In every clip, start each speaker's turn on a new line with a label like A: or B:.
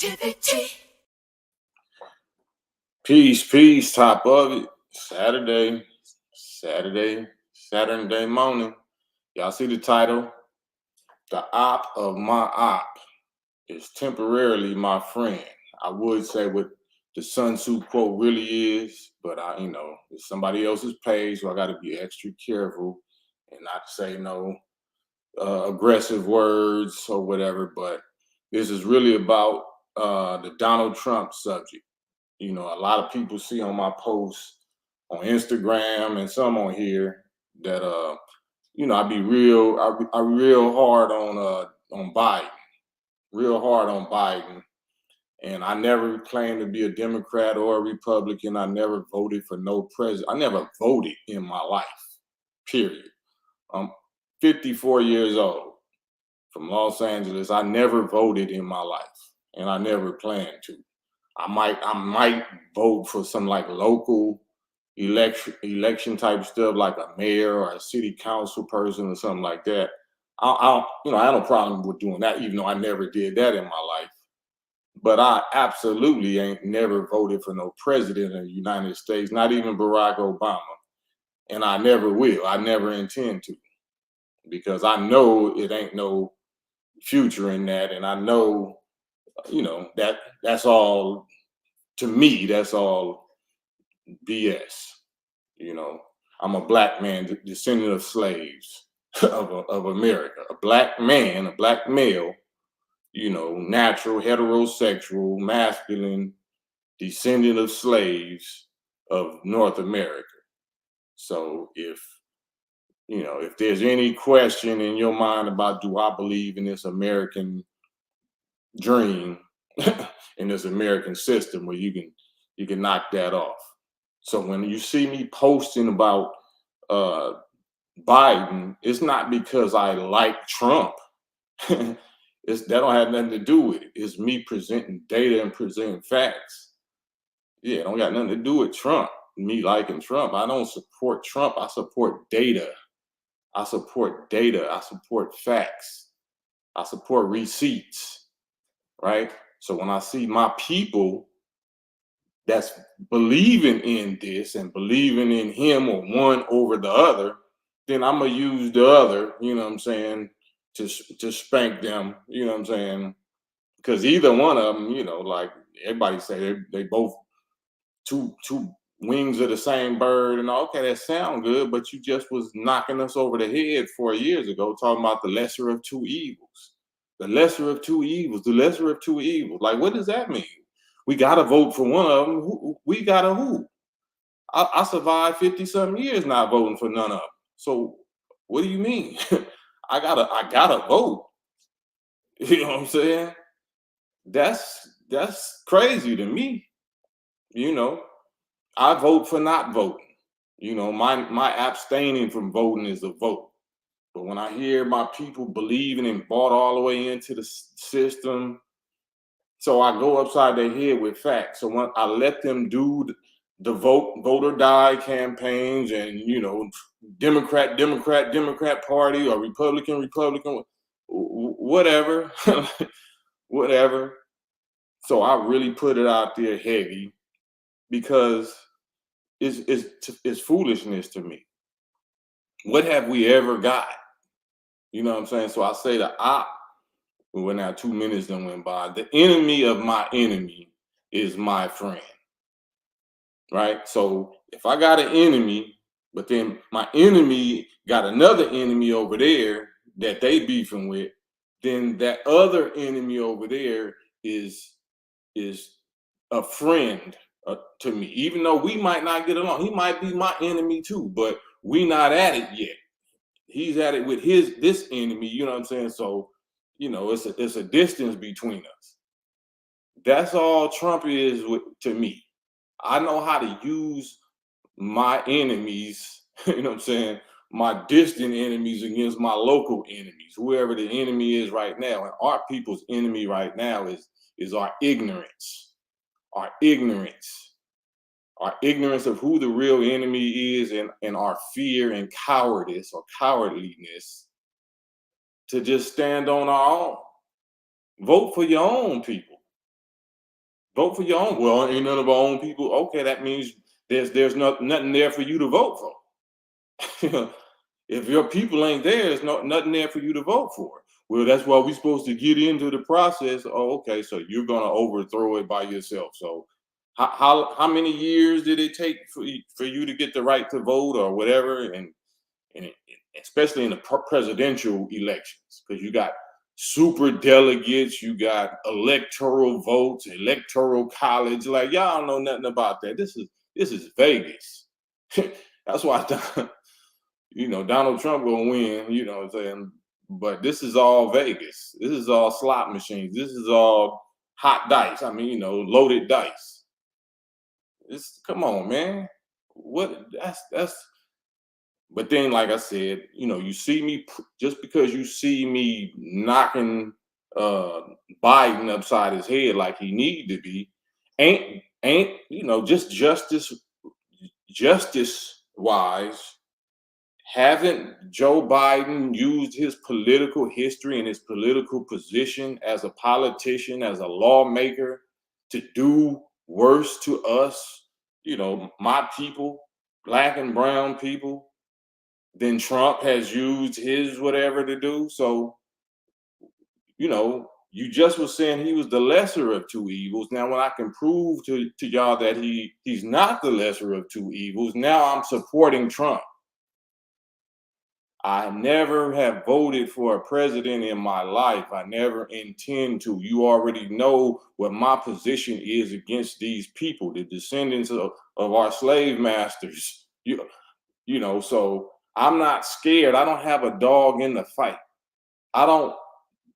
A: Positivity.
B: Peace, top of it. Saturday morning. Y'all see the title? The op of my op is temporarily my friend. I would say what the Sun Tzu quote really is, but it's somebody else's page, so I got to be extra careful and not say no aggressive words or whatever. But this is really about the Donald Trump subject. A lot of people see on my posts on Instagram and some on here that I real hard on Biden, real hard on Biden. And I never claimed to be a Democrat or a Republican. I never voted for no president. I never voted in my life, period. I'm 54 years old from Los Angeles. I never voted in my life, and I never plan to. I might vote for some like local election type stuff, like a mayor or a city council person or something like that. I have no problem with doing that, even though I never did that in my life. But I absolutely ain't never voted for no president of the United States, not even Barack Obama, and I never will. I never intend to, because I know it ain't no future in that, and I know, that's all. To me, that's all BS. I'm a black man, descendant of slaves of America. A black man, a black male, natural, heterosexual, masculine, descendant of slaves of North America. So if there's any question in your mind about, do I believe in this American dream, in this American system where you can knock that off. So when you see me posting about uh, Biden, it's not because I like Trump. That don't have nothing to do with it. It's me presenting data and presenting facts. Yeah, it don't got nothing to do with Trump. Me liking Trump. I don't support Trump. I support data. I support data. I support facts. I support receipts. Right? So when I see my people that's believing in this and believing in him or one over the other, then I'm gonna use the other, to spank them, because either one of them, like everybody say, they both two wings of the same bird, and okay, that sound good, but you just was knocking us over the head 4 years ago, talking about the lesser of two evils, the lesser of two evils, the lesser of two evils. Like, what does that mean? We gotta vote for one of them. We gotta who? I survived 50 something years not voting for none of them. So what do you mean? I gotta vote. You know what I'm saying? That's crazy to me. You know, I vote for not voting. My abstaining from voting is a vote. But when I hear my people believing and bought all the way into the system, so I go upside their head with facts. So when I let them do the vote or die campaigns, and Democrat Party, or Republican, whatever, whatever. So I really put it out there heavy, because it's foolishness to me. What have we ever got? You know what I'm saying? So I say the op. We're now 2 minutes done went by. The enemy of my enemy is my friend. Right? So if I got an enemy, but then my enemy got another enemy over there that they beefing with, then that other enemy over there is a friend to me. Even though we might not get along, he might be my enemy too, but we not at it yet. He's at it with this enemy. You know what I'm saying? So it's a distance between us. That's all Trump is to me. I know how to use my enemies, you know what I'm saying, my distant enemies against my local enemies, whoever the enemy is right now. And our people's enemy right now is our ignorance, our ignorance, our ignorance of who the real enemy is, and our fear and cowardice or cowardliness to just stand on our own. Vote for your own people. Vote for your own. Well, ain't none of our own people. Okay, that means nothing there for you to vote for. If your people ain't there, there's nothing there for you to vote for. Well, that's why we're supposed to get into the process. Oh, okay, so you're gonna overthrow it by yourself. So how many years did it take for you to get the right to vote or whatever? And especially in the presidential elections, because you got super delegates, you got electoral votes, electoral college. Like y'all don't know nothing about that. This is Vegas. That's why Donald Trump gonna win. You know what I'm saying? But this is all Vegas. This is all slot machines. This is all hot dice. I mean, loaded dice. Come on, man. What that's But then, like I said, you see me just because you see me knocking uh Biden upside his head like he need to be, ain't just justice wise. Haven't Joe Biden used his political history and his political position as a politician, as a lawmaker, to do worse to us, my people, black and brown people, than Trump has used his whatever to do? So, you just was saying he was the lesser of two evils. Now, when I can prove to y'all that he's not the lesser of two evils, now I'm supporting Trump. I never have voted for a president in my life. I never intend to. You already know what my position is against these people, the descendants of our slave masters. So I'm not scared. I don't have a dog in the fight. I don't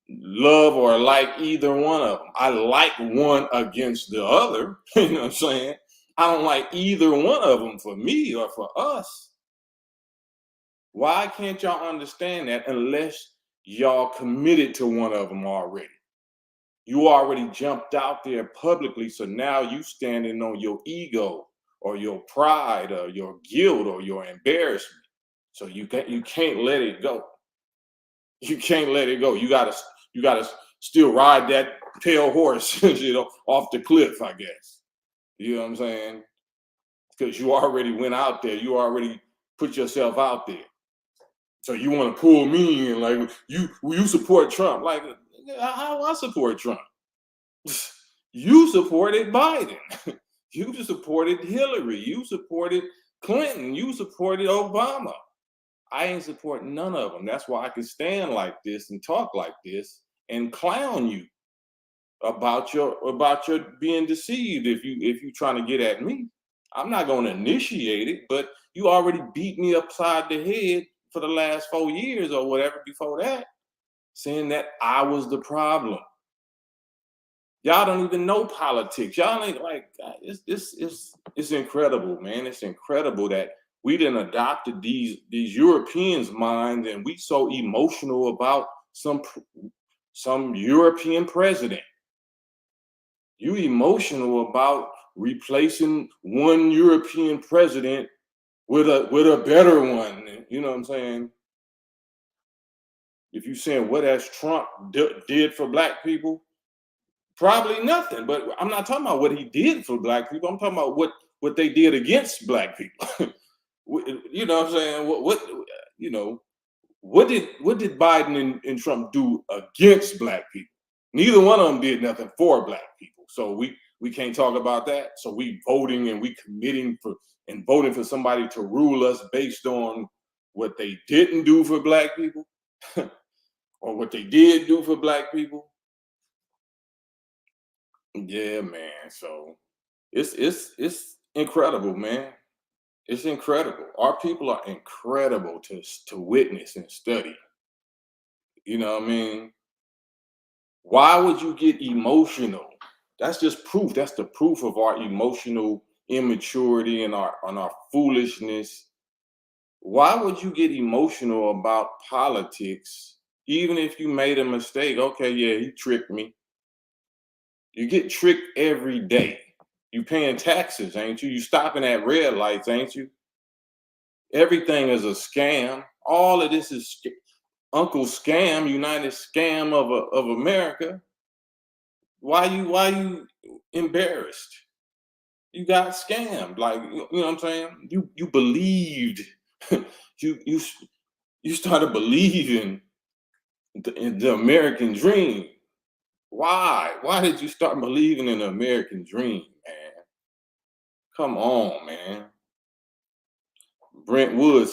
B: love or like either one of them. I like one against the other. You know what I'm saying? I don't like either one of them for me or for us. Why can't y'all understand that unless y'all committed to one of them already? You already jumped out there publicly, so now you standing on your ego or your pride or your guilt or your embarrassment. So you can't let it go. You can't let it go. You gotta still ride that pale horse, off the cliff, I guess. You know what I'm saying? Because you already went out there. You already put yourself out there. So you want to pull me in, like you support Trump? Like, how I support Trump? You supported Biden. You supported Hillary. You supported Clinton. You supported Obama. I ain't supporting none of them. That's why I can stand like this and talk like this and clown you about your being deceived if you trying to get at me. I'm not going to initiate it, but you already beat me upside the head for the last 4 years or whatever before that, saying that I was the problem. Y'all don't even know politics. Y'all ain't like it's incredible, man. It's incredible that we done adopted these Europeans' minds and we so emotional about some European president. You emotional about replacing one European president with a better one. You know what I'm saying? If you saying what has Trump did for black people, probably nothing. But I'm not talking about what he did for black people. I'm talking about what they did against black people. You know what I'm saying? What did Biden and Trump do against black people? Neither one of them did nothing for black people. So we can't talk about that. So we voting and we committing for and voting for somebody to rule us based on what they didn't do for black people or what they did do for black people. Yeah, man. So it's incredible, man. It's incredible. Our people are incredible to witness and study. You know what I mean? Why would you get emotional? That's just proof. That's the proof of our emotional immaturity and our foolishness. Why would you get emotional about politics, even if you made a mistake? Okay, yeah, he tricked me. You get tricked every day. You paying taxes, ain't you? You stopping at red lights, ain't you? Everything is a scam. All of this is Uncle Scam, United Scam of America. Why you embarrassed? You got scammed. Like, you know what I'm saying? You believed. you you you started believing in the American dream. Why? Why did you start believing in the American dream, man? Come on, man. Brent Wood,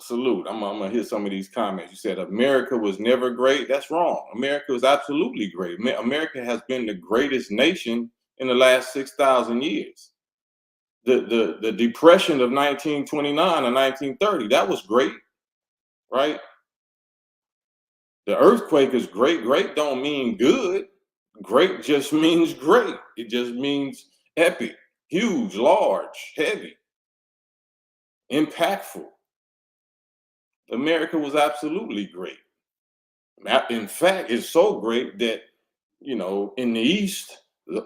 B: salute. I'm gonna hit some of these comments. You said America was never great. That's wrong. America is absolutely great. America has been the greatest nation in the last 6,000 years. The depression of 1929 and 1930, that was great, right? The earthquake is great. Great don't mean good. Great just means great. It just means epic, huge, large, heavy, impactful. America was absolutely great. In fact, it's so great that, in the East,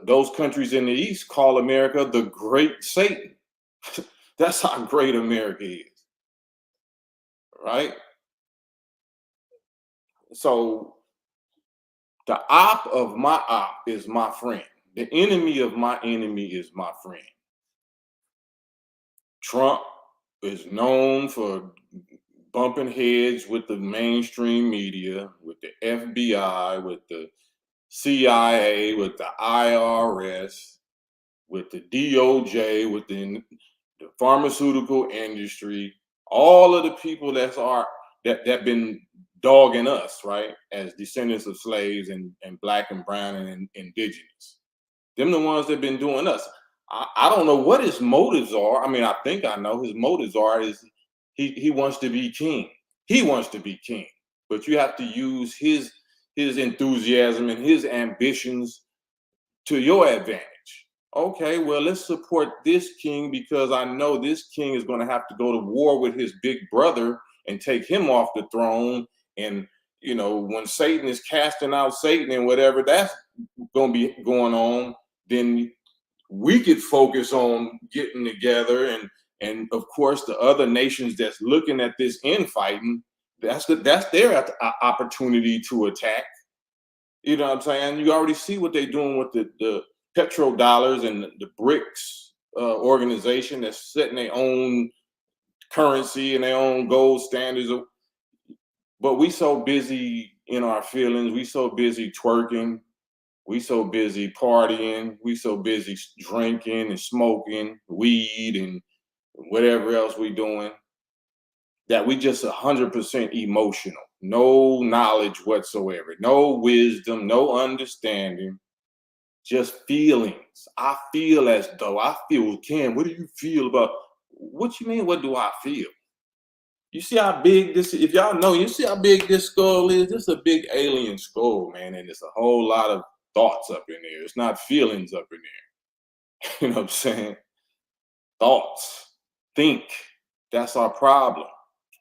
B: those countries in the East call America the Great Satan. That's how great America is, right? So the op of my op is my friend. The enemy of my enemy is my friend. Trump is known for bumping heads with the mainstream media, with the FBI, with the CIA, with the IRS, with the DOJ, with the pharmaceutical industry, all of the people that been dogging us, right, as descendants of slaves and black and brown and indigenous. Them the ones that been doing us. I don't know what his motives are. I mean, I think I know his motives are is he wants to be king. He wants to be king. But you have to use his enthusiasm and his ambitions to your advantage. Okay, well, let's support this king because I know this king is going to have to go to war with his big brother and take him off the throne. And, when Satan is casting out Satan and whatever that's going to be going on, then we could focus on getting together. And of course, the other nations that's looking at this infighting, that's their opportunity to attack. You know what I'm saying? You already see what they're doing with the petrodollars and the BRICS organization that's setting their own currency and their own gold standards. But we so busy in our feelings, we so busy twerking, we so busy partying, we so busy drinking and smoking weed and whatever else we doing that we just 100% emotional, no knowledge whatsoever, no wisdom, no understanding, just feelings. I feel as though Ken, what do you feel about? What you mean? What do I feel? You see how big this, if y'all know, you see how big this skull is? This is a big alien skull, man. And there's a whole lot of thoughts up in there. It's not feelings up in there. You know what I'm saying? Thoughts. Think. That's our problem.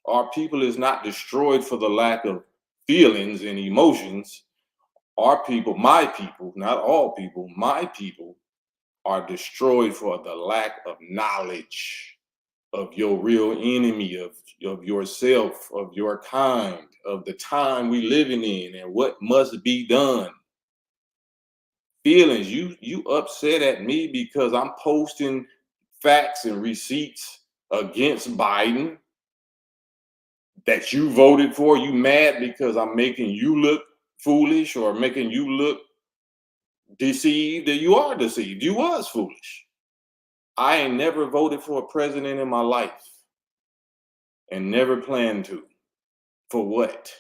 B: Our people is not destroyed for the lack of feelings and emotions. Our people, my people, not all people, my people are destroyed for the lack of knowledge of your real enemy, of yourself, of your kind, of the time we living in and what must be done. Feelings, you upset at me because I'm posting facts and receipts against Biden that you voted for. You mad because I'm making you look foolish or making you look deceived. That you are deceived. You was foolish. I ain't never voted for a president in my life and never plan to. For what?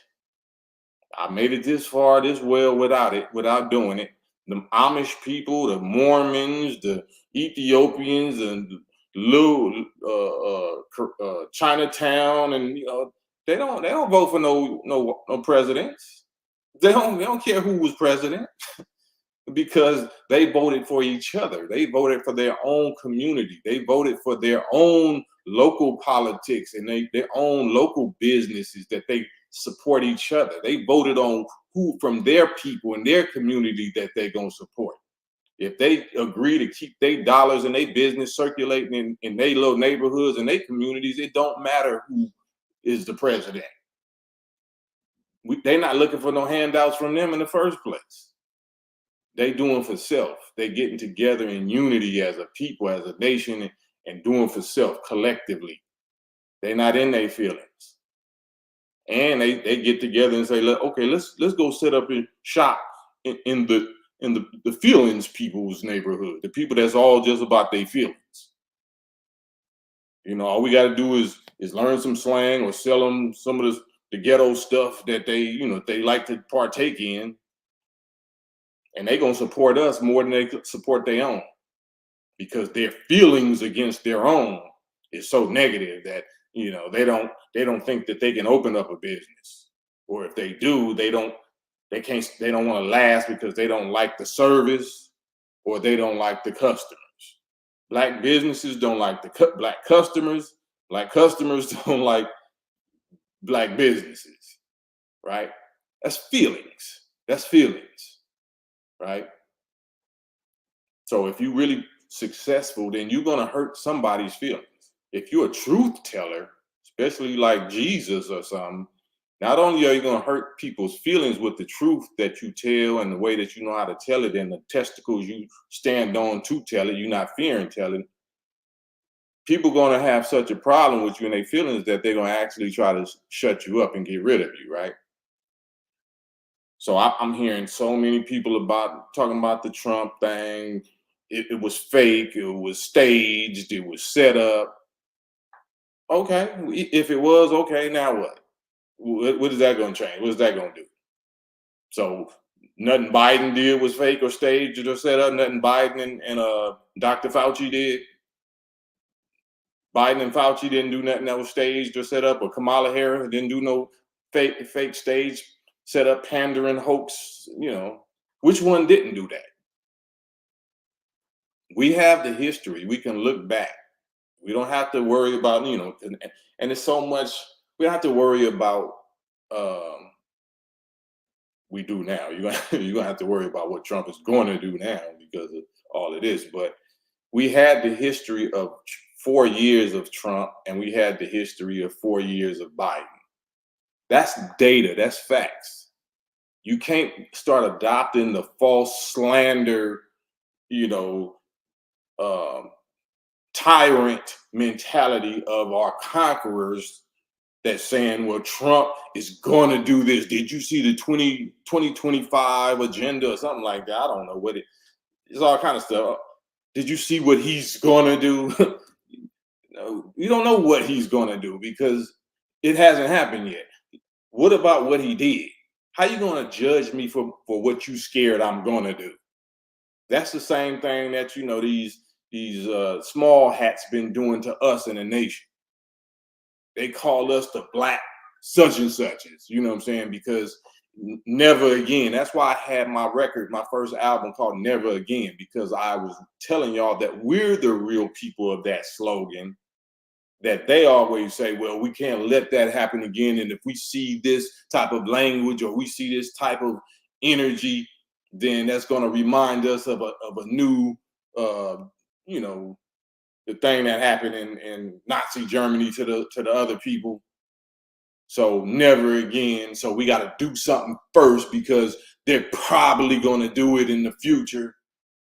B: I made it this far, this well without doing it. The Amish people, the Mormons, the Ethiopians, and little Chinatown, and they don't vote for no presidents. They don't care who was president because they voted for each other. They voted for their own community. They voted for their own local politics and their own local businesses that they support each other. They voted on who from their people and their community that they're going to support. If they agree to keep their dollars and their business circulating in their little neighborhoods and their communities, it don't matter who is the president. They're not looking for no handouts from them in the first place. They doing for self. They getting together in unity as a people, as a nation, and doing for self collectively. They're not in their feelings. And they get together and say, okay, let's go set up in shop in the feelings people's neighborhood, the people that's all just about their feelings. You know, all we got to do is learn some slang or sell them some of the ghetto stuff that they like to partake in, and they gonna support us more than they support their own, because their feelings against their own is so negative that they don't think that they can open up a business, or if they do, they don't want to last because they don't like the service or they don't like the customers. Black businesses don't like the black customers. Black customers don't like black businesses, right? That's feelings. That's feelings, right? So if you really successful, then you're gonna hurt somebody's feelings. If you're a truth teller, especially like Jesus or something, not only are you gonna hurt people's feelings with the truth that you tell and the way that you know how to tell it and the testicles you stand on to tell it, you're not fearing telling. People gonna have such a problem with you and their feelings that they're gonna actually try to shut you up and get rid of you, right? So I'm hearing so many people talking about the Trump thing. It was fake. It was staged. It was set up. Okay, if it was, okay, now what? What is that going to change? What is that going to do? So nothing Biden did was fake or staged or set up. Nothing Biden and Dr. Fauci did. Biden and Fauci didn't do nothing that was staged or set up, or Kamala Harris didn't do no fake stage set up pandering hoax. Which one didn't do that? We have the history. We can look back. We don't have to worry about, and it's so much we don't have to worry about. Um, we do now. You're gonna have to worry about what Trump is going to do now because of all of this. But we had the history of 4 years of Trump, and we had the history of 4 years of Biden. That's data. That's facts. You can't start adopting the false slander, you know, um, tyrant mentality of our conquerors that's saying, well, Trump is going to do this. Did you see the 2025 agenda or something like that? I don't know what it's all kind of stuff. Did you see what he's going to do? No, you don't know what he's going to do because it hasn't happened yet. What about what he did? How you going to judge me for what you scared I'm going to do? That's the same thing that these small hats been doing to us in the nation. They call us the black such and suches. You know what I'm saying? Because never again. That's why I had my first album called Never Again, because I was telling y'all that we're the real people of that slogan. That they always say, well, we can't let that happen again. And if we see this type of language or we see this type of energy, then that's going to remind us of a new, the thing that happened in Nazi Germany to the other people. So never again. So we got to do something first because they're probably going to do it in the future.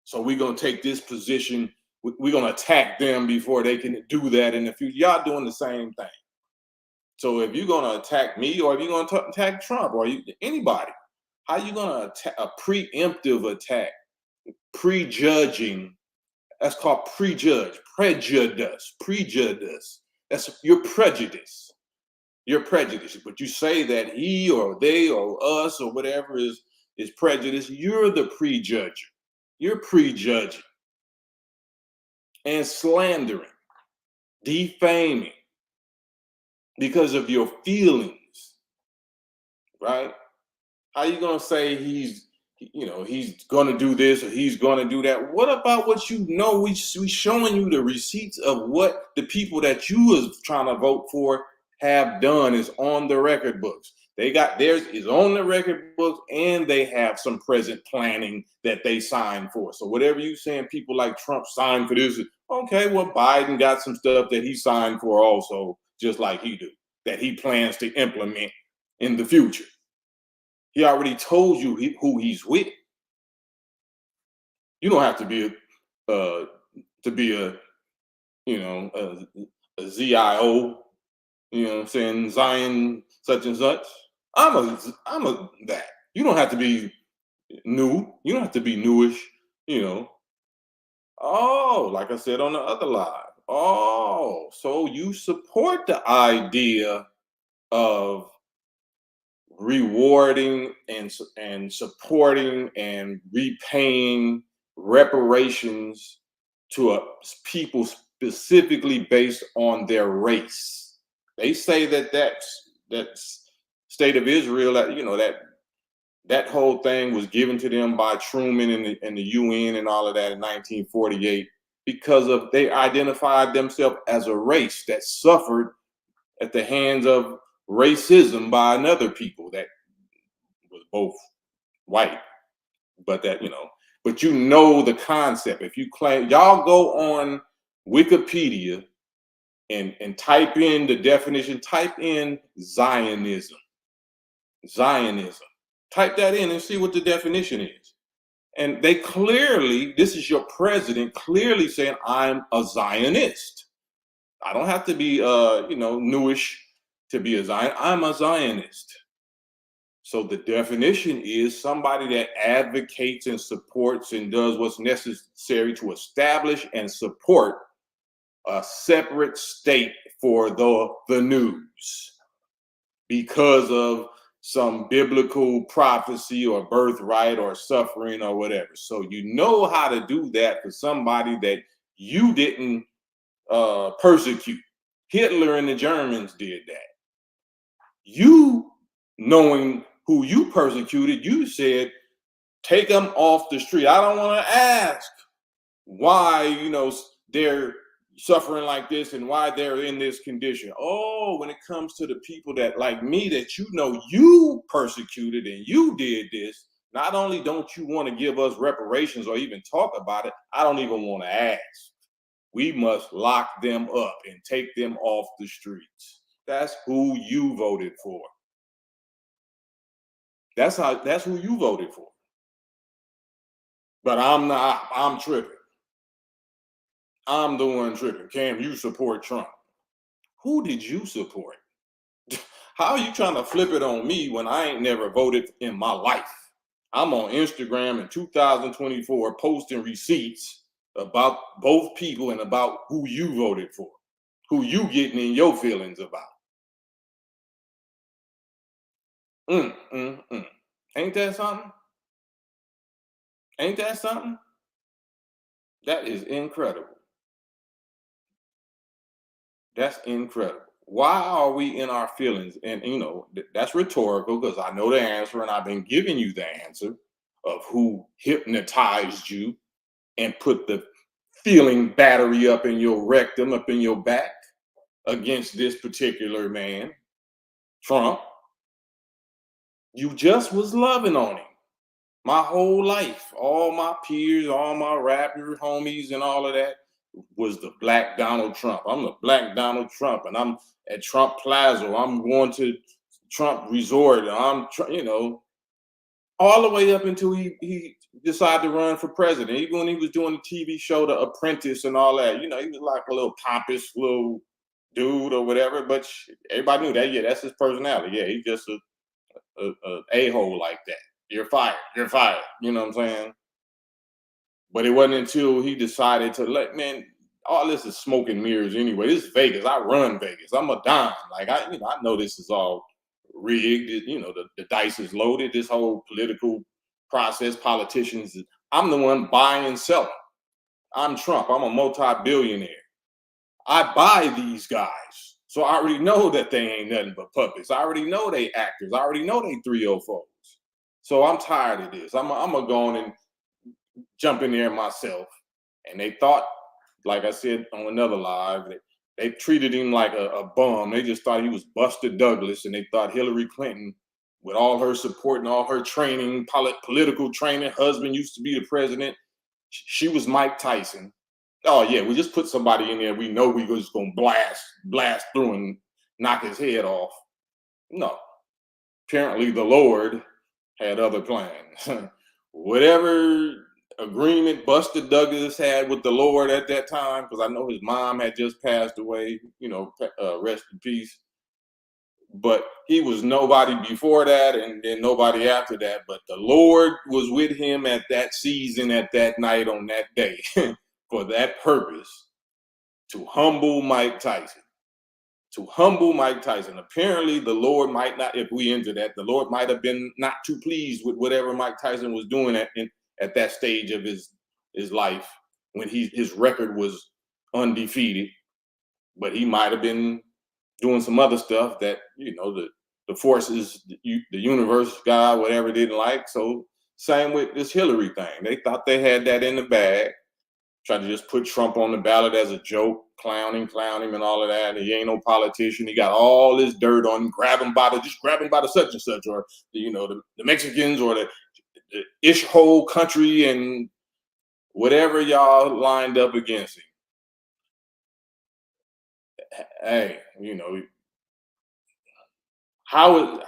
B: So we're going to take this position. We're going to attack them before they can do that in the future. Y'all doing the same thing. So if you're going to attack me or if you're going to attack Trump or anybody, how you going to attack a preemptive attack, prejudging? That's called prejudice. That's your prejudice. Your prejudice. But you say that he or they or us or whatever is prejudice. You're the prejudger. You're prejudging and slandering, defaming because of your feelings, right? How you gonna say he's gonna do this or he's gonna do that? What about what you know? We showing you the receipts of what the people that you was trying to vote for have done is on the record books. They got theirs is on the record books, and they have some present planning that they signed for. So whatever you saying, people like Trump signed for this, okay, well, Biden got some stuff that he signed for also, just like he do, that he plans to implement in the future. He already told you who he's with. You don't have to be a ZIO, you know what I'm saying, Zion such and such. I'm a that. You don't have to be new. You don't have to be newish, you know. Oh, like I said on the other live. Oh, so you support the idea of rewarding and supporting and repaying reparations to a people specifically based on their race. They say that's state of Israel, that that whole thing was given to them by Truman and the UN and all of that in 1948 because of they identified themselves as a race that suffered at the hands of racism by another people that was both white, but but the concept. If you claim, y'all go on Wikipedia and type in the definition, type in Zionism. Zionism. Type that in and see what the definition is. And they clearly, this is your president clearly saying, I'm a Zionist. I don't have to be newish to be a Zion. I'm a Zionist. So the definition is somebody that advocates and supports and does what's necessary to establish and support a separate state for the news because of some biblical prophecy or birthright or suffering or whatever. So you know how to do that for somebody that you didn't persecute. Hitler and the Germans did that. You, knowing who you persecuted, you said, take them off the street. I don't want to ask why, they're suffering like this and why they're in this condition. Oh, when it comes to the people that like me, that you persecuted and you did this, not only don't you want to give us reparations or even talk about it, I don't even want to ask. We must lock them up and take them off the streets. That's who you voted for. That's who you voted for. But I'm not, I'm tripping. I'm the one tripping. Cam, you support Trump. Who did you support? How are you trying to flip it on me when I ain't never voted in my life? I'm on Instagram in 2024 posting receipts about both people and about who you voted for, who you getting in your feelings about. Ain't that something? Ain't that something? That is incredible. That's incredible. Why are we in our feelings? And that's rhetorical because I know the answer and I've been giving you the answer of who hypnotized you and put the feeling battery up in your rectum, up in your back against this particular man, Trump. You just was loving on him my whole life. All my peers, all my rapper homies and all of that was the Black Donald Trump. I'm the Black Donald Trump, and I'm at Trump Plaza. I'm going to Trump Resort. I'm, all the way up until he decided to run for president. Even when he was doing the TV show The Apprentice and all that, he was like a little pompous little dude or whatever. But everybody knew that. Yeah, that's his personality. Yeah, he's just a a-hole like that. You're fired. You're fired. You know what I'm saying? But it wasn't until he decided to all this is smoke and mirrors anyway. This is Vegas. I run Vegas. I'm a Don. Like I know this is all rigged. The dice is loaded. This whole political process, politicians. I'm the one buying and selling. I'm Trump. I'm a multi-billionaire. I buy these guys. So I already know that they ain't nothing but puppets. I already know they actors. I already know they 304s. So I'm tired of this. I'm gonna go on and jump in there myself. And they thought, like I said on another live, they treated him like a bum. They just thought he was Buster Douglas, and they thought Hillary Clinton, with all her support and all her training, political training, husband used to be the president. She was Mike Tyson. Oh yeah, we just put somebody in there we know we just gonna blast through and knock his head off. No, apparently the Lord had other plans. Whatever agreement Buster Douglas had with the Lord at that time, because I know his mom had just passed away, rest in peace. But he was nobody before that, and then nobody after that. But the Lord was with him at that season, at that night, on that day, for that purpose, to humble Mike Tyson. To humble Mike Tyson. Apparently, the Lord might not, if we enter that, the Lord might have been not too pleased with whatever Mike Tyson was doing at that stage of his life, when his record was undefeated. But he might have been doing some other stuff that the forces, the universe, God, whatever, didn't like. So same with this Hillary thing. They thought they had that in the bag. Tried to just put Trump on the ballot as a joke, clown him and all of that. And he ain't no politician. He got all this dirt on him. Grab him by the such and such, or the Mexicans, or the ish whole country, and whatever y'all lined up against him. Hey, how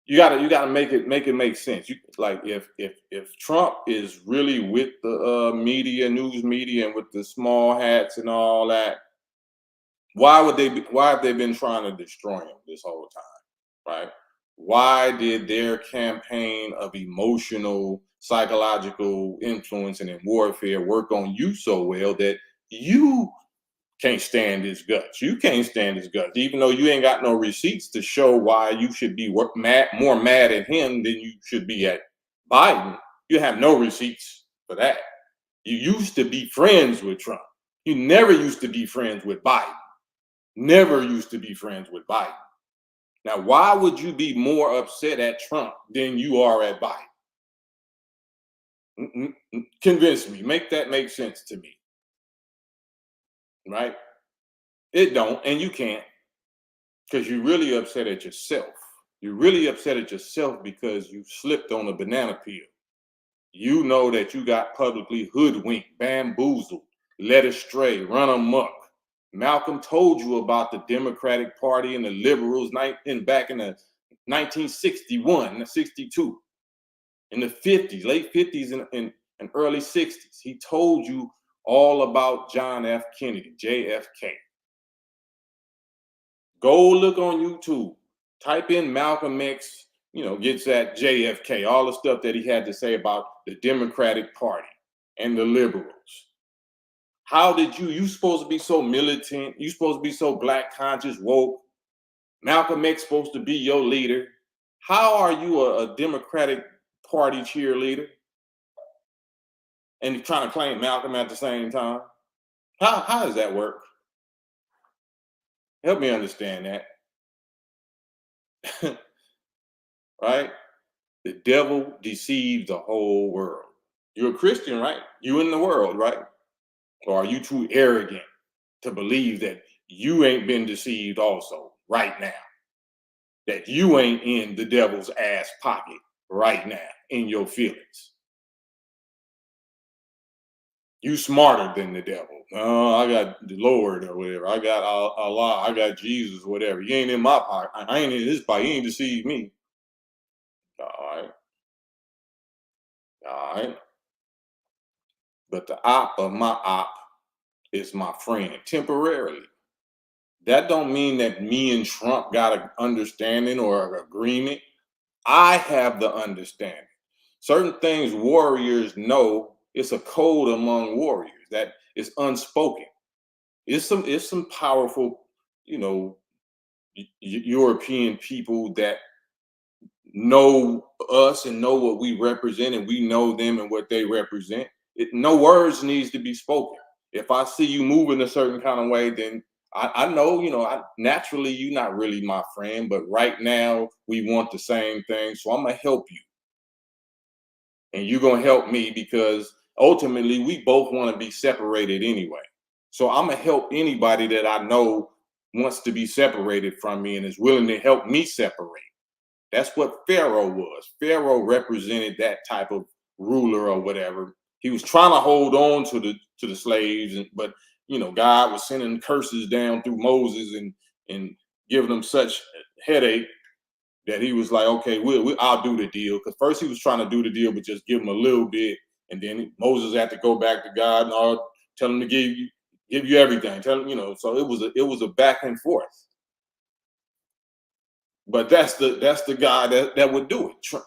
B: you gotta make it make sense. Like, if Trump is really with the news media, and with the small hats and all that, why have they been trying to destroy him this whole time, right? Why did their campaign of emotional, psychological influence and in warfare work on you so well that you can't stand his guts? You can't stand his guts, even though you ain't got no receipts to show why you should be more mad at him than you should be at Biden. You have no receipts for that. You used to be friends with Trump. You never used to be friends with Biden. Never used to be friends with Biden. Now, why would you be more upset at Trump than you are at Biden? Convince me. Make that make sense to me. Right? It don't, and you can't, because you're really upset at yourself. You're really upset at yourself because you slipped on a banana peel. You know that you got publicly hoodwinked, bamboozled, led astray, run amok. Malcolm told you about the Democratic Party and the liberals back in the 1961, 62, in the 50s, late 50s and early 60s. He told you all about John F. Kennedy, JFK. Go look on YouTube, type in Malcolm X, gets at JFK, all the stuff that he had to say about the Democratic Party and the liberals. How did you supposed to be so militant? You supposed to be so black conscious, woke. Malcolm X supposed to be your leader. How are you a Democratic Party cheerleader and trying to claim Malcolm at the same time? How does that work? Help me understand that. Right? The devil deceived the whole world. You're a Christian, right? You in the world, right? Or are you too arrogant to believe that you ain't been deceived also right now? That you ain't in the devil's ass pocket right now in your feelings? You smarter than the devil. Oh, I got the Lord or whatever. I got Allah. I got Jesus, whatever. You ain't in my pocket. I ain't in his pocket. You ain't deceived me. All right. All right. But the op of my op is my friend temporarily. That don't mean that me and Trump got an understanding or an agreement. I have the understanding. Certain things warriors know, it's a code among warriors that is unspoken. It's some powerful, European people that know us and know what we represent, and we know them and what they represent. No words needs to be spoken. If I see you moving a certain kind of way, then I know, naturally you're not really my friend, but right now we want the same thing. So I'm gonna help you. And you're gonna help me, because ultimately we both want to be separated anyway. So I'm gonna help anybody that I know wants to be separated from me and is willing to help me separate. That's what Pharaoh was. Pharaoh represented that type of ruler or whatever. He was trying to hold on to the slaves, but God was sending curses down through Moses and giving them such headache that he was like, okay, I'll do the deal. Because first he was trying to do the deal, but just give him a little bit, and then Moses had to go back to God and all, tell him to give you everything. Tell him, So it was a back and forth. But that's the guy that would do it.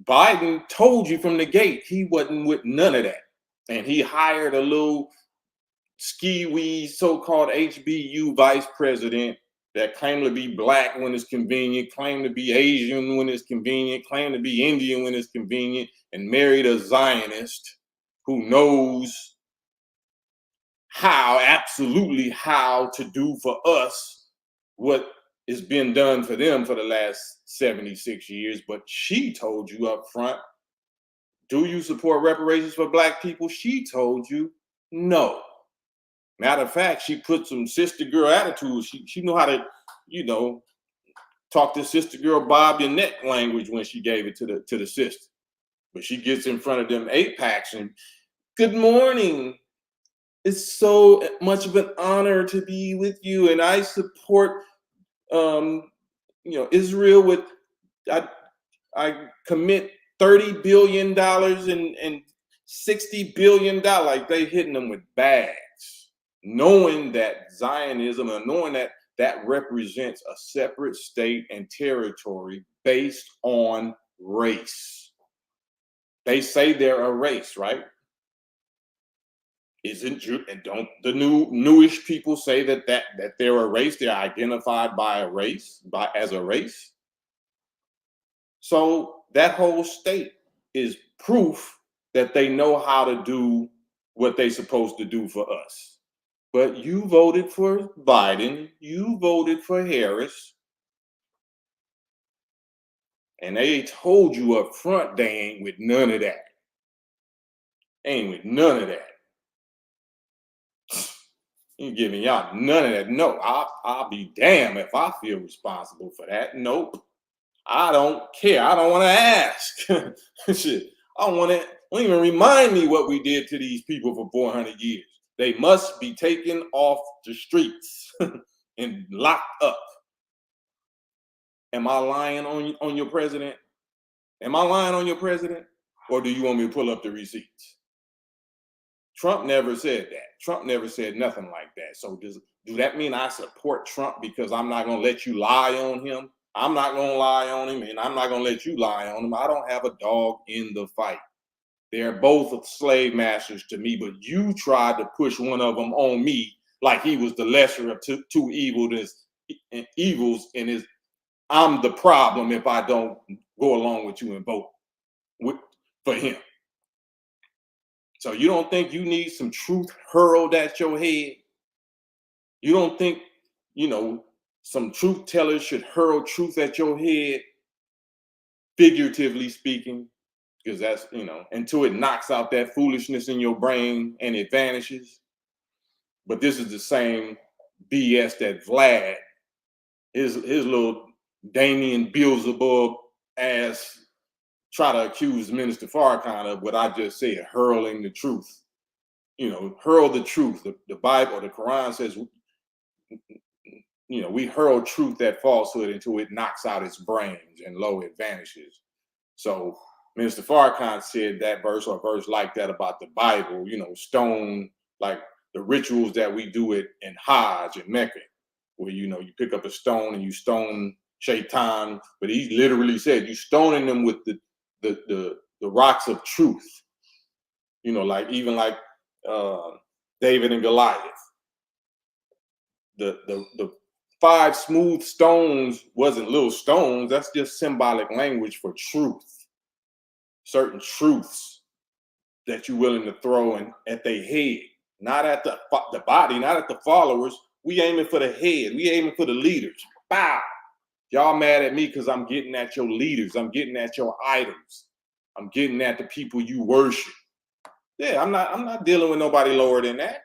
B: Biden told you from the gate he wasn't with none of that, and he hired a little ski-wee so-called HBU vice president that claimed to be black when it's convenient, claimed to be Asian when it's convenient, claimed to be Indian when it's convenient, and married a Zionist who knows absolutely how to do for us what has been done for them for the last 76 years. But she told you up front, do you support reparations for black people? She told you no. Matter of fact, she put some sister girl attitude. She knew how to, talk to sister girl Bob your neck language when she gave it to the sister. But she gets in front of them 8-packs and, good morning. It's so much of an honor to be with you, and I support Israel with I commit $30 billion and $60 billion. Like they hitting them with bags, knowing that Zionism and knowing that represents a separate state and territory based on race. They say they're a race, right? Isn't true, and don't the newish people say that they're a race? They're identified by a race, as a race. So that whole state is proof that they know how to do what they're supposed to do for us. But you voted for Biden, you voted for Harris, and they told you up front they ain't with none of that. Ain't with none of that. You giving y'all none of that. No, I'll be damned if I feel responsible for that. Nope. I don't care. I don't want to ask. Shit. I don't even remind me what we did to these people for 400 years. They must be taken off the streets and locked up. Am I lying on your president? Am I lying on your president? Or do you want me to pull up the receipts? Trump never said that. Trump never said nothing like that. So do that mean I support Trump because I'm not going to let you lie on him? I'm not going to lie on him, and I'm not going to let you lie on him. I don't have a dog in the fight. They're both slave masters to me, but you tried to push one of them on me like he was the lesser of two evils, and I'm the problem if I don't go along with you and vote for him. So you don't think you need some truth hurled at your head? You don't think, some truth tellers should hurl truth at your head, figuratively speaking, because that's, until it knocks out that foolishness in your brain and it vanishes. But this is the same BS that Vlad, his little Damien Beelzebub ass, try to accuse Minister Farrakhan of what I just said, hurling the truth. Hurl the truth. The Bible or the Quran says, we hurl truth at falsehood until it knocks out its brains and it vanishes. So Minister Farrakhan said that verse or a verse like that about the Bible, stone, like the rituals that we do it in Hajj and Mecca, where, you pick up a stone and you stone Shaitan, but he literally said you stoning them with the rocks of truth, like David and Goliath. The 5 smooth stones wasn't little stones. That's just symbolic language for truth. Certain truths that you're willing to throw at their head, not at the body, not at the followers. We aiming for the head. We aiming for the leaders. Bow. Y'all mad at me because I'm getting at your leaders. I'm getting at your idols. I'm getting at the people you worship. Yeah, I'm not dealing with nobody lower than that.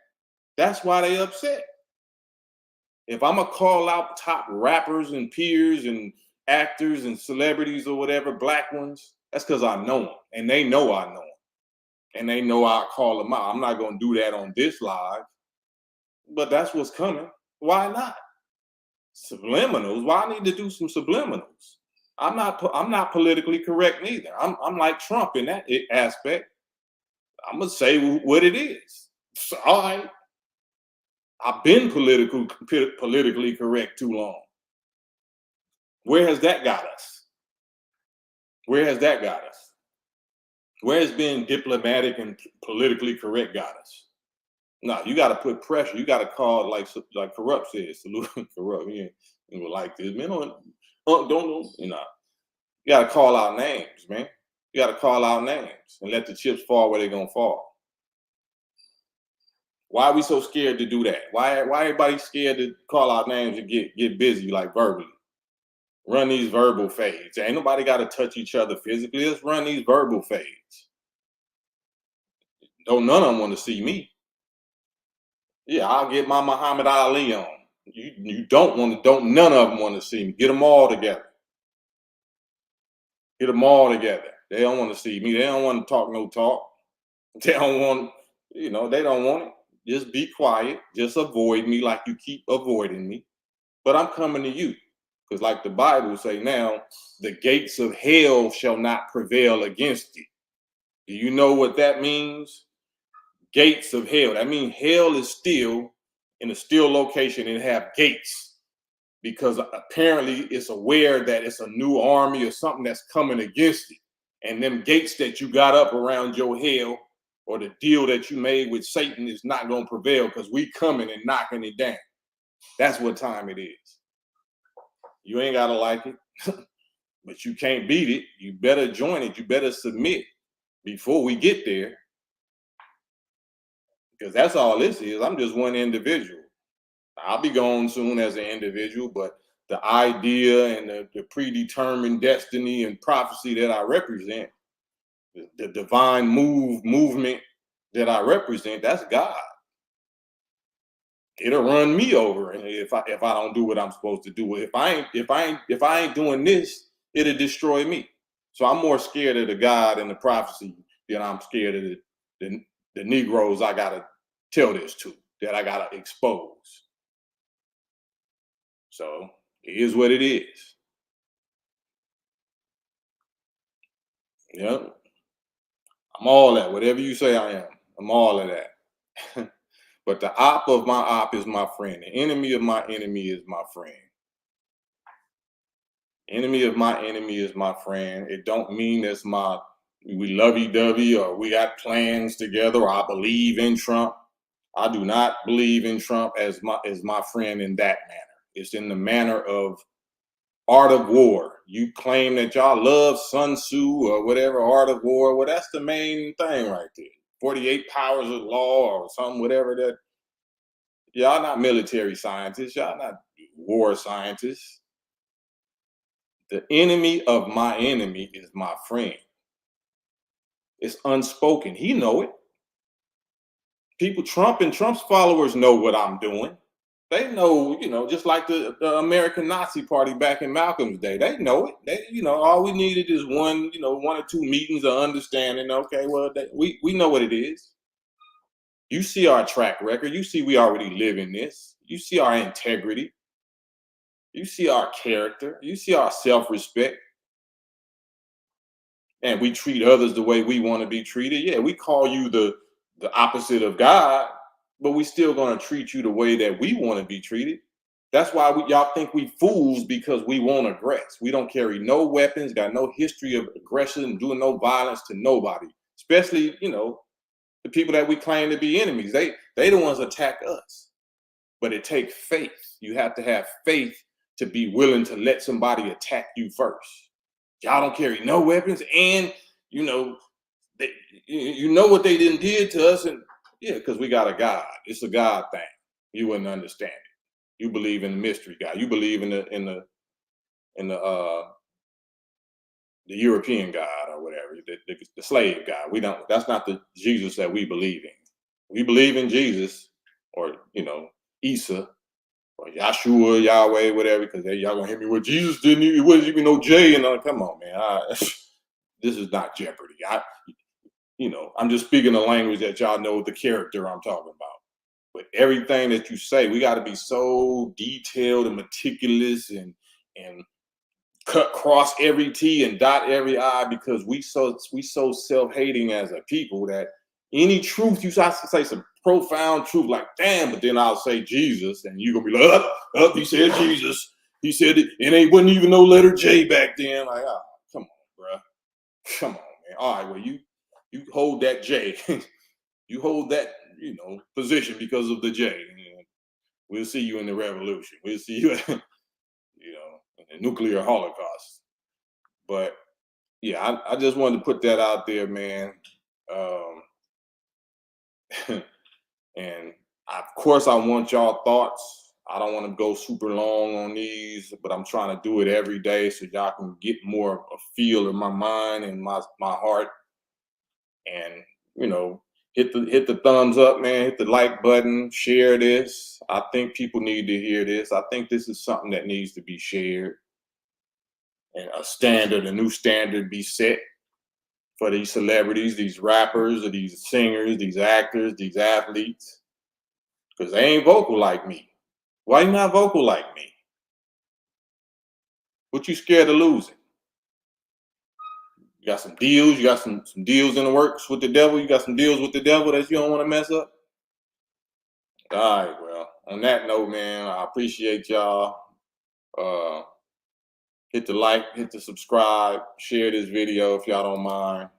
B: That's why they upset. If I'm gonna call out top rappers and peers and actors and celebrities or whatever, black ones, that's because I know them, and they know I know them, and they know I call them out. I'm not gonna do that on this live, but that's what's coming. Why not? Subliminals. Why I need to do some subliminals? I'm not politically correct neither. I'm like Trump in that aspect. I'm gonna say what it is. So, all right, I've been politically correct too long. Where has that got us? Where has that got us? Where has being diplomatic and politically correct got us? No, you got to put pressure. You got to call like Corrupt says, salute Corrupt. He ain't like this, man. Don't you know? You got to call out names, man. You got to call out names and let the chips fall where they're gonna fall. Why are we so scared to do that? Why everybody scared to call out names and get busy like verbally? Run these verbal fades. Ain't nobody got to touch each other physically. Let's run these verbal fades. Don't none of them want to see me. Yeah, I'll get my Muhammad Ali on. You don't none of them want to see me. Get them all together. Get them all together. They don't want to see me. They don't want to talk no talk. They don't want, they don't want it. Just be quiet. Just avoid me like you keep avoiding me. But I'm coming to you. Because like the Bible say now, the gates of hell shall not prevail against it. Do you know what that means? Gates of hell. That means hell is still in a still location and have gates, because apparently it's aware that it's a new army or something that's coming against it. And them gates that you got up around your hell, or the deal that you made with Satan, is not going to prevail, because we coming and knocking it down. That's what time it is. You ain't got to like it, but you can't beat it. You better join it. You better submit before we get there. Because that's all this is. I'm just one individual. I'll be gone soon as an individual, but the idea and the predetermined destiny and prophecy that I represent, the divine movement that I represent, that's God. It'll run me over, and if I don't do what I'm supposed to do. If I ain't doing this, it'll destroy me. So I'm more scared of the God and the prophecy than I'm scared of the Negroes I gotta tell this to, that I gotta expose. So it is what it is. Yep. I'm all that. Whatever you say I am, I'm all of that. But the op of my op is my friend. The enemy of my enemy is my friend. Enemy of my enemy is my friend. It don't mean it's we lovey-dovey or we got plans together or I believe in Trump. I do not believe in Trump as my friend in that manner. It's in the manner of art of war. You claim that y'all love Sun Tzu or whatever, art of war. Well, that's the main thing right there. 48 powers of law or something, whatever that. Y'all not military scientists. Y'all not war scientists. The enemy of my enemy is my friend. It's unspoken. He know it. People, Trump and Trump's followers know what I'm doing. They know, just like the American Nazi Party back in Malcolm's day. They know it. All we needed is one or two meetings of understanding. Okay, well, we know what it is. You see our track record. You see we already live in this. You see our integrity. You see our character. You see our self-respect. And we treat others the way we want to be treated. Yeah, we call you the opposite of God, but we still going to treat you the way that we want to be treated. That's why y'all think we fools, because we won't aggress. We don't carry no weapons, got no history of aggression and doing no violence to nobody, especially, the people that we claim to be enemies. They the ones attack us. But it takes faith. You have to have faith to be willing to let somebody attack you first. Y'all don't carry no weapons, and you know what they did to us, and yeah, because we got a God. It's a God thing. You wouldn't understand it. You believe in the mystery God. You believe in the European God or whatever, the slave God. We don't. That's not the Jesus that we believe in. We believe in Jesus, or Isa, or Yahshua, Yahweh, whatever, because y'all gonna hit me with Jesus didn't even, it wasn't even no J, and come on, man. This is not Jeopardy. I'm just speaking the language that y'all know the character I'm talking about. But everything that you say, we got to be so detailed and meticulous and cross every T and dot every I, because we so self-hating as a people that any truth you say some profound truth, like damn, but then I'll say Jesus, and you're gonna be like, up, he said Jesus. He said it, and they wasn't even no letter J back then. Like, oh, come on, bro. Come on, man. All right, well, you hold that J. You hold that, position because of the J. We'll see you in the revolution. We'll see you, in the nuclear holocaust. But yeah, I just wanted to put that out there, man. And of course, I want y'all thoughts. I don't want to go super long on these, but I'm trying to do it every day so y'all can get more of a feel in my mind and my heart. And hit the thumbs up, man. Hit the like button. Share this. I think people need to hear this. I think this is something that needs to be shared, and a new standard be set for these celebrities, these rappers, or these singers, these actors, these athletes, because they ain't vocal like me. Why you not vocal like me? What you scared of losing? You got some deals. You got some deals in the works with the devil. You got some deals with the devil that you don't want to mess up. All right. Well, on that note, man, I appreciate y'all. Hit the like, hit the subscribe, share this video if y'all don't mind.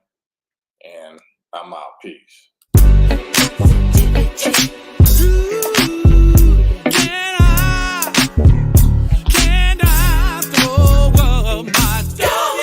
B: And I'm out. Peace.